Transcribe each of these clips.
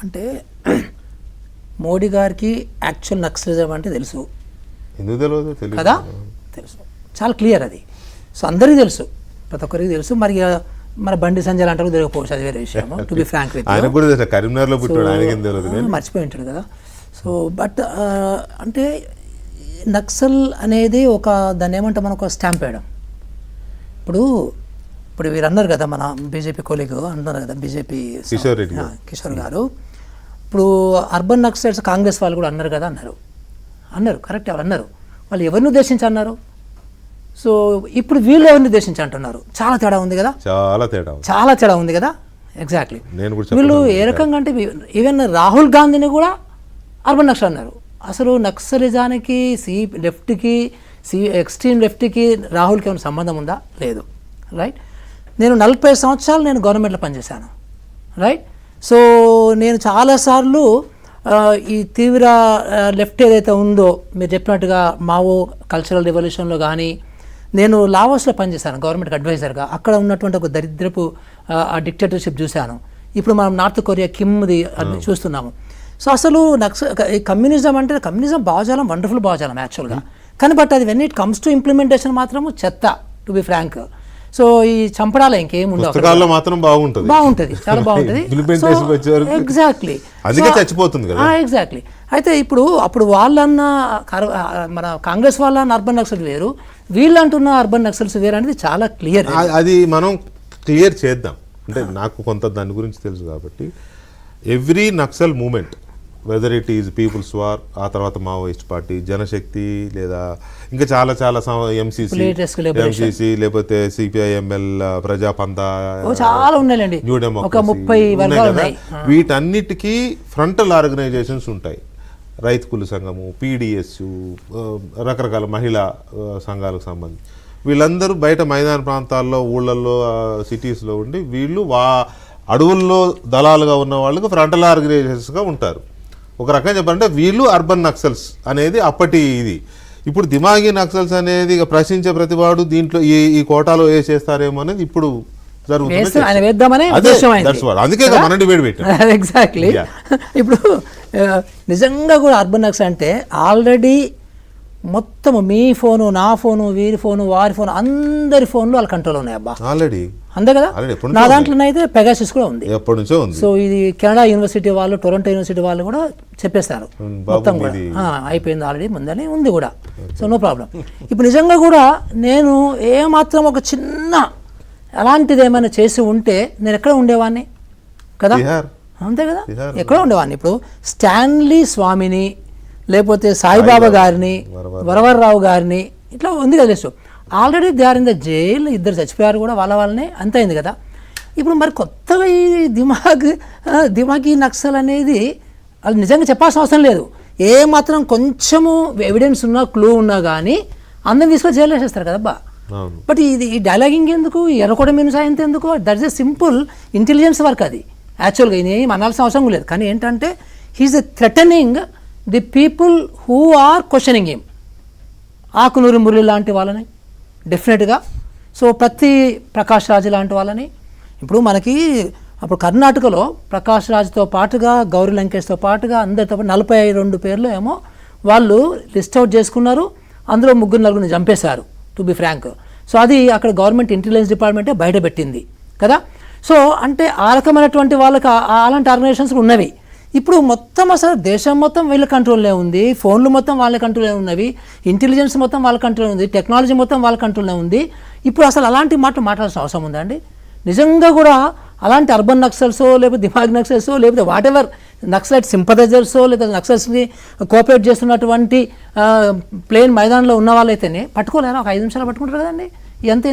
అంటే మోడీ గారికి actual naxalism అంటే తెలుసు కదా, తెలుసు, చాలా క్లియర్ అది. సో అందరికీ తెలుసు, ప్రతి ఒక్కరికి తెలుసు. మరి మన బండి సంజయ్ అంటారు తెలియకపోవచ్చు, అది వేరే విషయం. టు బి ఫ్రాంక్ విత్ మర్చిపోయి ఉంటాడు కదా. సో బట్ అంటే నక్సల్ అనేది దాన్ని ఏమంటే మనం ఒక స్టాంప్ వేయడం. ఇప్పుడు వీరు అన్నారు కదా, మన బీజేపీ కొలీగ్ అంటున్నారు కదా, బీజేపీ కిషోర్ గారు. ఇప్పుడు అర్బన్ నక్సలైట్స్ కాంగ్రెస్ వాళ్ళు కూడా అన్నారు కదా, అన్నారు కరెక్ట్, వాళ్ళు అన్నారు. వాళ్ళు ఎవరిని ఉద్దేశించి అన్నారు? సో ఇప్పుడు వీళ్ళు ఎవరిని ఉద్దేశించి అంటున్నారు? చాలా తేడా ఉంది కదా, చాలా తేడా ఉంది కదా. ఎగ్జాక్ట్లీ. వీళ్ళు ఏ రకంగా అంటే ఈవెన్ రాహుల్ గాంధీని కూడా అర్బన్ నక్సల్ అన్నారు. అసలు నక్సలిజానికి లెఫ్ట్కి ఎక్స్ట్రీమ్ లెఫ్ట్కి రాహుల్కి ఏమైనా సంబంధం ఉందా? లేదు. రైట్. నేను 40 సంవత్సరాలు నేను గవర్నమెంట్లో పనిచేశాను. రైట్. సో నేను చాలాసార్లు ఈ తీవ్ర లెఫ్ట్ ఏదైతే ఉందో మీరు చెప్పినట్టుగా మావో కల్చరల్ రెవల్యూషన్లో కానీ, నేను లావోస్లో పనిచేశాను గవర్నమెంట్కి అడ్వైజర్గా. అక్కడ ఉన్నటువంటి ఒక దరిద్రపు ఆ డిక్టేటర్షిప్ చూశాను. ఇప్పుడు మనం నార్త్ కొరియా కిమ్ది చూస్తున్నాము. సో అసలు కమ్యూనిజం అంటే కమ్యూనిజం భావజాలం, వండర్ఫుల్ భావజాలం యాక్చువల్గా. కానీ బట్ అది when it comes to implementation మాత్రము చెత్త, టు బి ఫ్రాంక్. సో ఈ చంపడాల ఇంకేం ఉండదు, మాత్రం బాగుంటుంది, చాలా బాగుంటుంది. Exactly, exactly. అయితే అప్పుడు వాళ్ళన్న మన కాంగ్రెస్ వాళ్ళన్న అర్బన్ నక్సల్స్ వేరు, వీళ్ళు అంటున్న అర్బన్ నక్సల్స్ వేరు అనేది చాలా క్లియర్. అది మనం క్లియర్ చేద్దాం. అంటే నాకు కొంత దాని గురించి తెలుసు కాబట్టి every Naxal movement, whether it is people's war, ఆ తర్వాత మావోయిస్ట్ పార్టీ, జనశక్తి, లేదా ఇంకా చాలా చాలా ఎంసీసీ లేకపోతే సిపిఐఎంఎల్, ప్రజాపంత, చాలా ఉన్నాయండి, న్యూ డెమోక్రసీ, వీటన్నిటికీ ఫ్రంటల్ ఆర్గనైజేషన్స్ ఉంటాయి. రైతు కుల సంఘము, పీడిఎస్యు, రకరకాల మహిళా సంఘాలకు సంబంధించి వీళ్ళందరూ బయట మైదాన ప్రాంతాల్లో, ఊళ్ళల్లో, సిటీస్లో ఉండి వీళ్ళు అడవుల్లో దళాలుగా ఉన్న వాళ్ళకు ఫ్రంటల్ ఆర్గనైజేషన్స్గా ఉంటారు. ఒక రకంగా చెప్పాలంటే వీళ్ళు అర్బన్ నక్సల్స్ అనేది అప్పటి ఇది. ఇప్పుడు దిమాగి నక్సల్స్ అనేది ప్రశ్నించే ప్రతివాడు దీంట్లో ఈ కోటాలో వేసేస్తారేమో అనేది ఇప్పుడు జరుగుతుంది. అందుకే మనం డిబేట్ పెట్టాం. ఎగ్జాక్ట్లీ. ఇప్పుడు నిజంగా కూడా అర్బన్ నక్సల్ అంటే ఆల్రెడీ మొత్తం మీ ఫోను, నా ఫోను, వీరి ఫోను, వారి ఫోను, అందరి ఫోన్లు వాళ్ళ కంట్రోల్లో ఉన్నాయి. అబ్బా ఆల్రెడీ అంతే కదా. నా దాంట్లోనైతే పెగాసిస్ కూడా ఉంది, ఎప్పటి నుంచో ఉంది. సో ఇది కెనడా యూనివర్సిటీ వాళ్ళు, టొరంటో యూనివర్సిటీ వాళ్ళు కూడా చెప్పేస్తారు మొత్తం కూడా అయిపోయింది ఆల్రెడీ, ముందని ఉంది కూడా. So no problem. ఇప్పుడు నిజంగా కూడా నేను ఏమాత్రం ఒక చిన్న అలాంటిది ఏమైనా చేసి ఉంటే నేను ఎక్కడ ఉండేవాడిని కదా, అంతే కదా, ఎక్కడో ఉండేవాడిని. ఇప్పుడు స్టాన్లీ స్వామిని, లేకపోతే సాయిబాబా గారిని, వరవర్రావు గారిని, ఇట్లా ఉంది కదా list. Already they are in the jail, ఇద్దరు చచ్చిపోయారు కూడా వాళ్ళనే, అంత అయింది కదా. ఇప్పుడు మరి కొత్తగా ఈ దిమాగి నక్సల్ అనేది అది నిజంగా చెప్పాల్సిన అవసరం లేదు. ఏ మాత్రం కొంచెము ఎవిడెన్స్ ఉన్నా, క్లూ ఉన్నా కానీ అందరిని తీసుకొని జైలు వేసేస్తారు కదబ్బా. బట్ ఈ డైలాగింగ్ ఎందుకు, ఎర్రకోట మీను ఎంత ఎందుకు? That is a simple intelligence work అది యాక్చువల్గా. ఇది ఏం అనాల్సిన అవసరం లేదు. కానీ ఏంటంటే he's a threatening the people who are questioning him. Akunuri Murali లాంటి వాళ్ళని డెఫినెట్గా, సో ప్రకాష్ రాజ్ లాంటి వాళ్ళని. ఇప్పుడు మనకి అప్పుడు కర్ణాటకలో ప్రకాష్ రాజ్తో పాటుగా, గౌరీ లంకేష్తో పాటుగా అందరితో పాటు 42 పేర్లు ఏమో వాళ్ళు లిస్ట్ అవుట్ చేసుకున్నారు. అందులో 3-4 చంపేశారు, టు బి ఫ్రాంక్. సో అది అక్కడ గవర్నమెంట్ ఇంటెలిజెన్స్ డిపార్ట్మెంటే బయట పెట్టింది కదా. సో అంటే ఆ రకమైనటువంటి వాళ్ళకి అలాంటి ఆర్గనైజేషన్స్ ఉన్నవి. ఇప్పుడు మొత్తం అసలు దేశం మొత్తం వీళ్ళ కంట్రోల్లో ఉంది, ఫోన్లు మొత్తం వాళ్ళ కంట్రోల్లో ఉన్నవి, ఇంటెలిజెన్స్ మొత్తం వాళ్ళ కంట్రోల్లో ఉంది, టెక్నాలజీ మొత్తం వాళ్ళ కంట్రోల్లో ఉంది. ఇప్పుడు అసలు అలాంటి మాట్లాడాల్సిన అవసరం ఉందా అండి? నిజంగా కూడా అలాంటి అర్బన్ నక్సల్సో, లేకపోతే దిమాగ్ నక్సల్సో, లేకపోతే వాట్ ఎవర్ నక్సలైట్ సింపథైజర్సో, లేదా నక్సల్స్ని కోఆపరేట్ చేస్తున్నటువంటి ప్లేన్ మైదానంలో ఉన్న వాళ్ళైతేనే పట్టుకోలేరా? ఒక 5 నిమిషాలు పట్టుకుంటారు కదండి.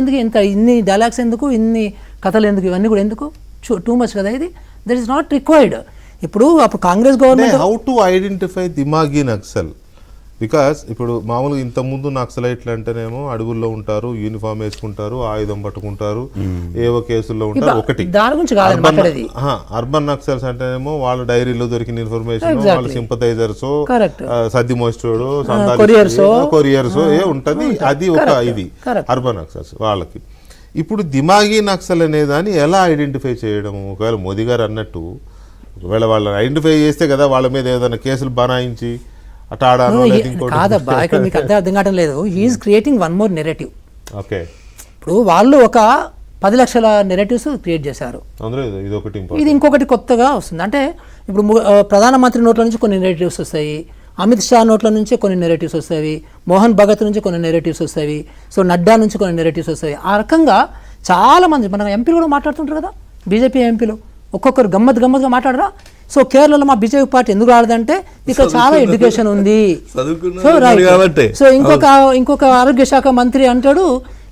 ఎందుకు ఇన్ని డైలాగ్స్ ఎందుకు, ఇన్ని కథలు ఎందుకు, ఇవన్నీ కూడా ఎందుకు? టూ మచ్ కదా ఇది. That is not required. ఇప్పుడు Congress government how to identify దిమాగి నక్సల్? బికాస్ ఇప్పుడు మామూలుగా ఇంతకుముందు నక్సలైట్లు అంటేనేమో అడవుల్లో ఉంటారు, యూనిఫామ్ వేసుకుంటారు, ఆయుధం పట్టుకుంటారు, ఏవో కేసుల్లో ఉంటారు. ఒకటి అర్బన్ నక్సల్స్ అంటేనేమో వాళ్ళ డైరీలో దొరికిన ఇన్ఫర్మేషన్, వాళ్ళ సింపథైజర్స్, సద్ది మోస్టోడు, కొరియర్స్ ఏ ఉంటది, అది ఒక ఇది అర్బన్ నక్సల్స్ వాళ్ళకి. ఇప్పుడు దిమాగి నక్సల్ అనే దాన్ని ఎలా ఐడెంటిఫై చేయడం? ఒకవేళ మోదీ గారు అన్నట్టు ఒకవేళ వాళ్ళని ఐడెంటిఫై చేస్తే కదా వాళ్ళ మీద ఏదైనా కేసులు బనాయించి అట్లా ఆడాను కాదబ్బా, ఇక్కడ మీకు అర్థం కావడం లేదు. He's creating one more narrative. Okay, ఇప్పుడు వాళ్ళు ఒక 10 లక్షల నెరేటివ్స్ క్రియేట్ చేశారు. అందులో ఇది ఇది ఇంకొకటి కొత్తగా వస్తుంది. అంటే ఇప్పుడు ప్రధానమంత్రి నోట్ల నుంచి కొన్ని నెరేటివ్స్ వస్తాయి, అమిత్ షా నోట్ల నుంచి కొన్ని నెరేటివ్స్ వస్తాయి, మోహన్ భగత్ నుంచి కొన్ని నెరేటివ్స్ వస్తాయి, సో నడ్డా నుంచి కొన్ని నెరేటివ్స్ వస్తాయి. ఆ రకంగా చాలా మంది మన ఎంపీలు కూడా మాట్లాడుతుంటారు కదా, బీజేపీ ఎంపీలు ఒక్కొక్కరు గమ్మత్తుగా మాట్లాడరా. సో కేరళలో మా బీజేపీ పార్టీ ఎందుకు రాలేదంటే ఇక్కడ చాలా ఎడ్యుకేషన్ ఉంది. So right. సో ఇంకొక ఆరోగ్య శాఖ మంత్రి అంటాడు,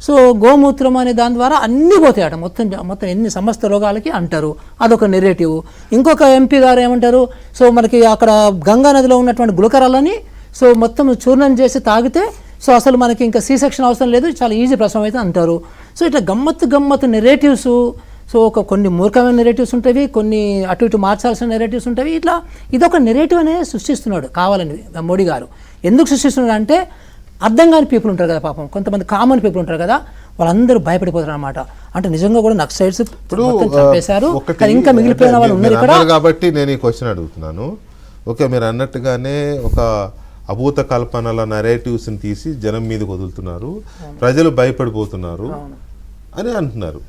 సో గోమూత్రం అనే దాని ద్వారా అన్నీ పోతాయట, మొత్తం ఎన్ని సమస్త రోగాలకి అంటారు, అదొక నెరేటివ్. ఇంకొక ఎంపీ గారు ఏమంటారు, సో మనకి అక్కడ గంగా నదిలో ఉన్నటువంటి గులకరాలని సో మొత్తం చూర్ణం చేసి తాగితే సో అసలు మనకి ఇంకా సి సెక్షన్ అవసరం లేదు, చాలా ఈజీ ప్రసవం అయితే అంటారు. సో ఇట్లా గమ్మత్తు నెరేటివ్స్. సో కొన్ని మూర్ఖమైన నెరేటివ్స్ ఉంటాయి, కొన్ని అటు ఇటు మార్చాల్సిన నెరేటివ్స్ ఉంటాయి. ఇట్లా ఇదొక నెరేటివ్ అనేది సృష్టిస్తున్నాడు కావాలని మోడీ గారు. ఎందుకు సృష్టిస్తున్నాడు అంటే అర్థం కాని పీపుల్ ఉంటారు కదా, పాపం కొంతమంది కామన్ పీపుల్ ఉంటారు కదా, వాళ్ళందరూ భయపడిపోతారు అనమాట. అంటే నిజంగా కూడా నక్సలైట్స్ చంపేశారు, ఇంకా మిగిలిపోయిన వాళ్ళు ఉన్నారు ఇక్కడ. కాబట్టి నేను ఈ క్వశ్చన్ అడుగుతున్నాను. ఓకే, మీరు అన్నట్టుగానే ఒక అభూత కల్పనల నెరేటివ్స్ని తీసి జనం మీదకి వదులుతున్నారు, ప్రజలు భయపడిపోతున్నారు అని అంటున్నారు.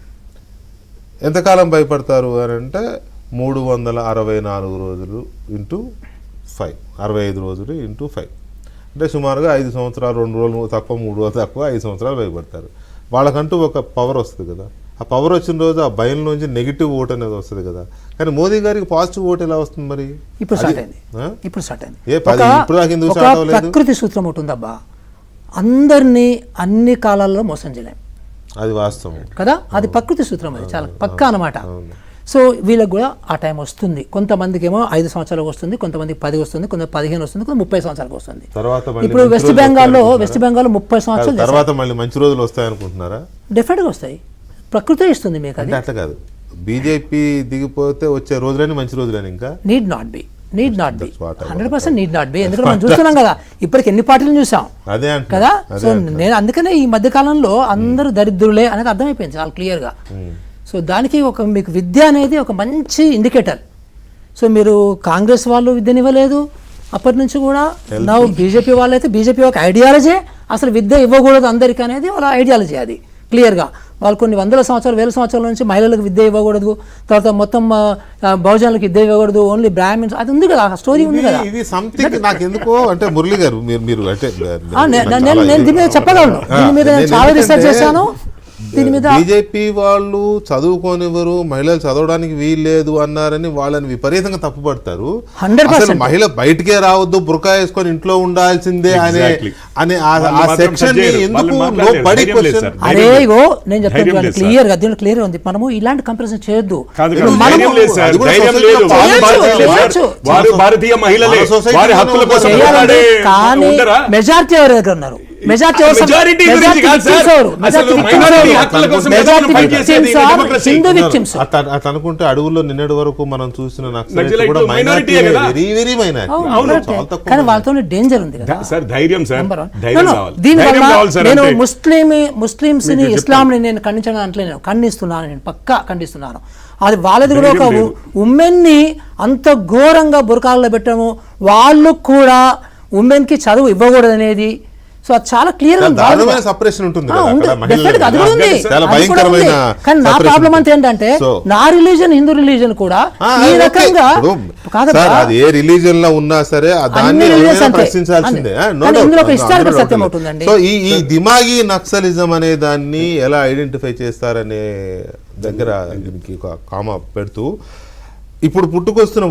ఎంతకాలం భయపడతారు అని అంటే 364 రోజులు ఇంటూ 5, 65 రోజులు ఇంటూ 5 అంటే సుమారుగా 5 సంవత్సరాలు, 2 రోజులు తక్కువ, 3 రోజులు తక్కువ, 5 సంవత్సరాలు భయపడతారు. వాళ్ళకంటూ ఒక పవర్ వస్తుంది కదా, ఆ పవర్ వచ్చిన రోజు ఆ భయంలోంచి నెగిటివ్ ఓట్ అనేది వస్తుంది కదా. కానీ మోదీ గారికి పాజిటివ్ ఓట్ ఎలా వస్తుంది మరి? ఇప్పుడు స్టార్ట్ అయింది. ప్రకృతి సూత్రం ఒకటి ఉందబ్బా, అందరినీ అన్ని కాలాల్లో మోసం చేయలేం, అది వాస్తవం కదా, అది ప్రకృతి సూత్రం, అది చాలా పక్కా అనమాట. సో వీళ్ళకి కూడా ఆ టైం వస్తుంది. కొంతమందికి ఏమో 5 సంవత్సరాలకు వస్తుంది, కొంతమందికి 10 వస్తుంది, కొంత 15 వస్తుంది, కొంత 30 సంవత్సరాలకు వస్తుంది. ఇప్పుడు వెస్ట్ బెంగాల్లో 30 సంవత్సరాలు తర్వాత మళ్ళీ మంచి రోజులు వస్తాయి అనుకుంటున్నారా? డెఫినెట్గా వస్తాయి, ప్రకృతి ఇస్తుంది మీకు. అది అట్లా కాదు, బీజేపీ దిగిపోతే వచ్చే రోజులని మంచి రోజులని ఇంకా need not be 100% need not be. ఎందుకంటే మనం చూస్తున్నాం కదా, ఇప్పటికి ఎన్ని పార్టీలు చూసాం కదా. సో నేను అందుకనే ఈ మధ్య కాలంలో అందరూ దరిద్రులే అనేది అర్థమైపోయింది చాలా క్లియర్గా. సో దానికి మీకు విద్య అనేది ఒక మంచి ఇండికేటర్. సో మీరు కాంగ్రెస్ వాళ్ళు విద్యనివ్వలేదు అప్పటి నుంచి కూడా, నా బీజేపీ వాళ్ళు అయితే బీజేపీ ఒక ఐడియాలజీ, అసలు విద్య ఇవ్వకూడదు అందరికీ అనేది వాళ్ళ ఐడియాలజీ. అది క్లియర్గా వాళ్ళు కొన్ని 100 సంవత్సరాలు 1000 సంవత్సరాల నుంచి మహిళలకు విద్య ఇవ్వకూడదు, తర్వాత మొత్తం బహుజనులకు విద్య ఇవ్వకూడదు, ఓన్లీ బ్రాహ్మిన్స్, అది ఉంది కదా, ఆ స్టోరీ ఉంది కదా. ఇది సంథింగ్ నాకు ఎందుకో అంటే మురళి గారు మీరు అంటే నేను దీని మీద చెప్పగలను, దీని మీద నేను చాలా రీసెర్చ్ చేశాను. దీని మీద బీజేపీ వాళ్ళు చదువుకోనివ్వరు, మహిళలు చదవడానికి వీల్లేదు అన్నారని వాళ్ళని విపరీతంగా తప్పుపడతారు. 100% మహిళ బయటికే రావద్దు, బురకా వేసుకొని ఇంట్లో ఉండాల్సిందే అనే ఆ సెక్షన్ నేను చెప్తాను క్లియర్ ఉంది. మనము ఇలాంటి కంపారిజన్ చేయొద్దు. కానీ మెజారిటీ ఎవరి దగ్గర ఉన్నారు? అనుకుంటే అడవుల్లో నిన్నటి వరకు మనం చూసిన కానీ వాళ్ళతో డేంజర్ ఉంది కదా సార్, ధైర్యం సార్. నేను ముస్లింస్ ని ఇస్లాం ని నేను ఖండించడం అంటే ఖండిస్తున్నాను, నేను పక్కా ఖండిస్తున్నాను. అది వాళ్ళది కూడా ఒక ఉమెన్ ని అంత ఘోరంగా బురకాలలో పెట్టడము, వాళ్ళు కూడా ఉమెన్ కి చదువు ఇవ్వకూడదు అనేది. సో అది చాలా క్లియర్ గా సపరేషన్ ఉంటుంది. కానీ నా ప్రాబ్లం అంతా ఏంటంటే నా రిలీజన్ హిందూ రిలీజన్ కూడా ఈ రకంగా ఏ రిలీజన్ లో ఉన్నా సరే ప్రశ్నించాల్సిందే. ఇందులో ఒక హిస్టారికల్ సత్యం అవుతుందండి. సో ఈ దిమాగి నక్సలిజం అనే దాన్ని ఎలా ఐడెంటిఫై చేస్తారనే దగ్గర దీనికి ఒక కామా పెడుతూ ఇప్పుడు పుట్టుకొస్తున్న